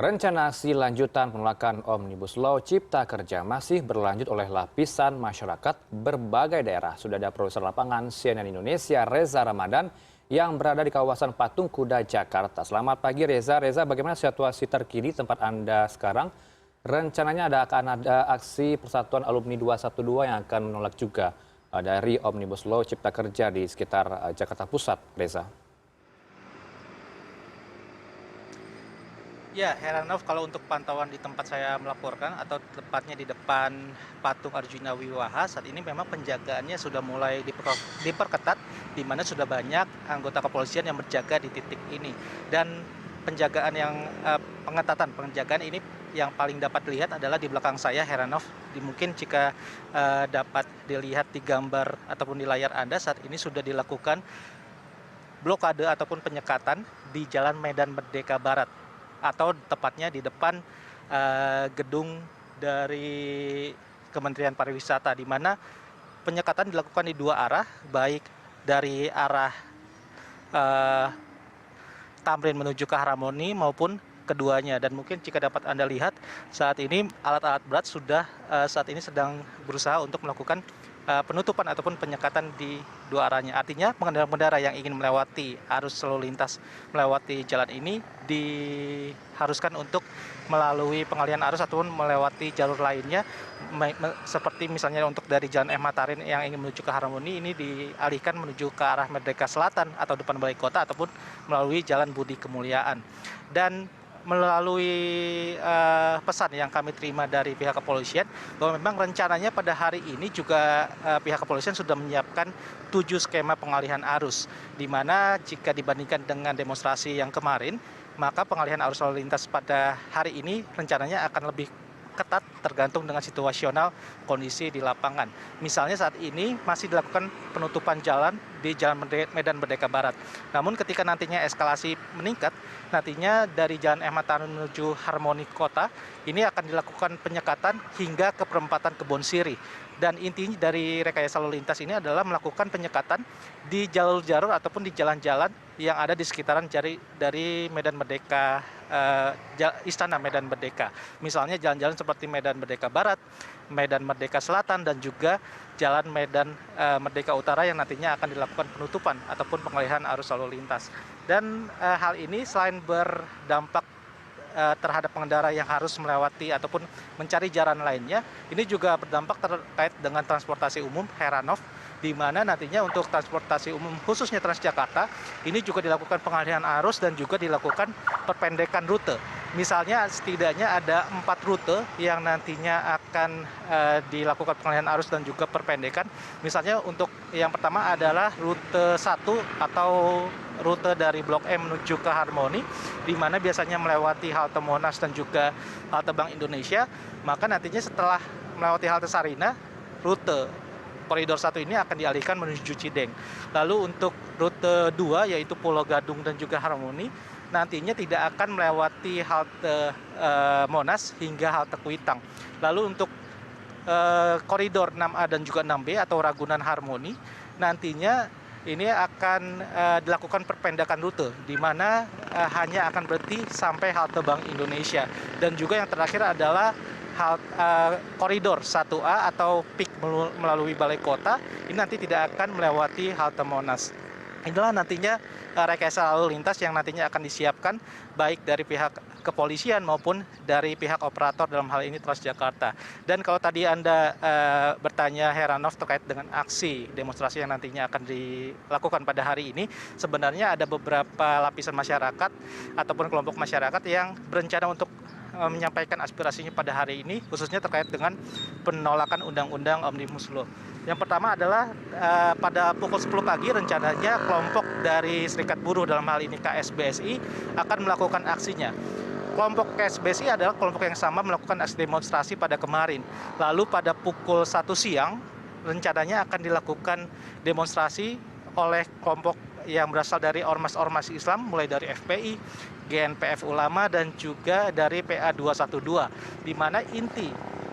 Rencana aksi lanjutan penolakan Omnibus Law Cipta Kerja masih berlanjut oleh lapisan masyarakat berbagai daerah. Sudah ada produser lapangan CNN Indonesia Reza Ramadan yang berada di kawasan Patung Kuda, Jakarta. Selamat pagi Reza. Reza, bagaimana situasi terkini tempat Anda sekarang? Rencananya akan ada aksi Persatuan Alumni 212 yang akan menolak juga dari Omnibus Law Cipta Kerja di sekitar Jakarta Pusat, Reza. Ya, Heranov, kalau untuk pantauan di tempat saya melaporkan atau tepatnya di depan patung Arjuna Wiwaha, saat ini memang penjagaannya sudah mulai diperketat, di mana sudah banyak anggota kepolisian yang berjaga di titik ini. Dan penjagaan penjagaan ini yang paling dapat dilihat adalah di belakang saya, Heranov. Mungkin jika dapat dilihat di gambar ataupun di layar Anda, saat ini sudah dilakukan blokade ataupun penyekatan di Jalan Medan Merdeka Barat, atau tepatnya di depan gedung dari Kementerian Pariwisata, di mana penyekatan dilakukan di dua arah, baik dari arah Tamrin menuju ke Harmoni maupun keduanya. Dan mungkin jika dapat Anda lihat, saat ini alat-alat berat sudah saat ini sedang berusaha untuk melakukan penutupan ataupun penyekatan di dua arahnya. Artinya pengendara-pengendara yang ingin melewati arus lalu lintas melewati jalan ini diharuskan untuk melalui pengalihan arus ataupun melewati jalur lainnya, seperti misalnya untuk dari Jalan M. Matarin yang ingin menuju ke Harmoni, ini dialihkan menuju ke arah Merdeka Selatan atau depan Balai Kota, ataupun melalui Jalan Budi Kemuliaan. Dan melalui pesan yang kami terima dari pihak kepolisian, bahwa memang rencananya pada hari ini juga pihak kepolisian sudah menyiapkan 7 skema pengalihan arus, di mana jika dibandingkan dengan demonstrasi yang kemarin, maka pengalihan arus lalu lintas pada hari ini rencananya akan lebih ketat tergantung dengan situasional kondisi di lapangan. Misalnya saat ini masih dilakukan penutupan jalan di Jalan Medan Merdeka Barat. Namun ketika nantinya eskalasi meningkat, nantinya dari Jalan M. Matarin menuju Harmoni Kota, ini akan dilakukan penyekatan hingga ke perempatan Kebon Siri. Dan intinya dari rekayasa lalu lintas ini adalah melakukan penyekatan di jalur-jalur ataupun di jalan-jalan yang ada di sekitaran dari Medan Merdeka, Istana Medan Merdeka. Misalnya jalan-jalan seperti Medan Merdeka Barat, Medan Merdeka Selatan, dan juga Jalan Medan Merdeka Utara yang nantinya akan dilakukan penutupan ataupun pengalihan arus lalu lintas. Dan hal ini selain berdampak terhadap pengendara yang harus melewati ataupun mencari jalan lainnya, ini juga berdampak terkait dengan transportasi umum, Heranov, di mana nantinya untuk transportasi umum khususnya Transjakarta ini juga dilakukan pengalihan arus dan juga dilakukan perpendekan rute. Misalnya setidaknya ada 4 rute yang nantinya akan dilakukan pengalihan arus dan juga perpendekan. Misalnya untuk yang pertama adalah rute 1 atau rute dari Blok M menuju ke Harmoni, di mana biasanya melewati halte Monas dan juga halte Bank Indonesia. Maka nantinya setelah melewati halte Sarina, rute koridor 1 ini akan dialihkan menuju Cideng. Lalu untuk rute 2 yaitu Pulau Gadung dan juga Harmoni, nantinya tidak akan melewati halte Monas hingga halte Kuitang. Lalu untuk koridor 6A dan juga 6B atau Ragunan Harmoni, nantinya ini akan dilakukan perpendekan rute, di mana hanya akan berhenti sampai halte Bank Indonesia. Dan juga yang terakhir adalah koridor 1A atau PIK melalui Balai Kota, ini nanti tidak akan melewati halte Monas. Inilah nantinya rekayasa lalu lintas yang nantinya akan disiapkan baik dari pihak kepolisian maupun dari pihak operator, dalam hal ini Transjakarta. Dan kalau tadi Anda bertanya, Heranov, terkait dengan aksi demonstrasi yang nantinya akan dilakukan pada hari ini, sebenarnya ada beberapa lapisan masyarakat ataupun kelompok masyarakat yang berencana untuk menyampaikan aspirasinya pada hari ini, khususnya terkait dengan penolakan Undang-Undang Omnibus Law. Yang pertama adalah pada pukul 10 pagi rencananya kelompok dari Serikat Buruh, dalam hal ini KSBSI, akan melakukan aksinya. Kelompok KSBSI adalah kelompok yang sama melakukan aksi demonstrasi pada kemarin. Lalu pada pukul 1 siang rencananya akan dilakukan demonstrasi oleh kelompok yang berasal dari ormas-ormas Islam, mulai dari FPI, GNPF Ulama, dan juga dari PA 212, di mana inti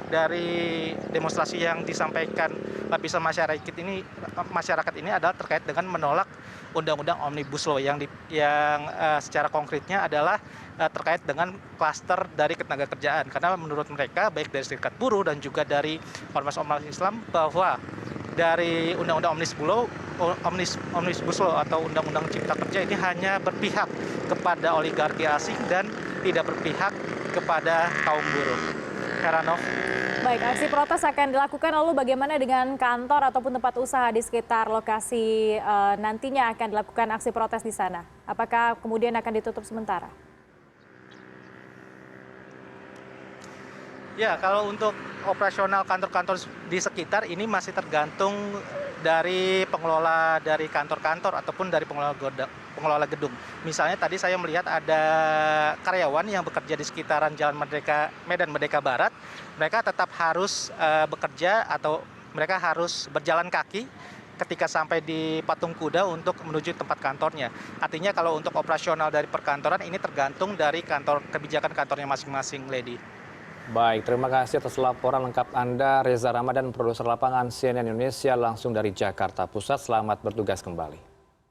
dari demonstrasi yang disampaikan lapisan masyarakat ini adalah terkait dengan menolak Undang-Undang Omnibus Law yang secara konkretnya adalah terkait dengan klaster dari ketenagakerjaan. Karena menurut mereka baik dari serikat buruh dan juga dari ormas-ormas Islam bahwa dari Undang-Undang Omnibus Law atau Undang-Undang Cipta Kerja ini hanya berpihak kepada oligarki asing dan tidak berpihak kepada kaum buruh. Heranov. Baik, aksi protes akan dilakukan, lalu bagaimana dengan kantor ataupun tempat usaha di sekitar lokasi nantinya akan dilakukan aksi protes di sana? Apakah kemudian akan ditutup sementara? Ya, kalau untuk operasional kantor-kantor di sekitar ini masih tergantung dari pengelola dari kantor-kantor ataupun dari pengelola gedung. Misalnya tadi saya melihat ada karyawan yang bekerja di sekitaran Jalan Medan Merdeka Barat. Mereka tetap harus bekerja atau mereka harus berjalan kaki ketika sampai di Patung Kuda untuk menuju tempat kantornya. Artinya kalau untuk operasional dari perkantoran ini tergantung dari kebijakan kantornya masing-masing, Lady. Baik, terima kasih atas laporan lengkap Anda, Reza Ramadan, produser lapangan CNN Indonesia langsung dari Jakarta Pusat. Selamat bertugas kembali.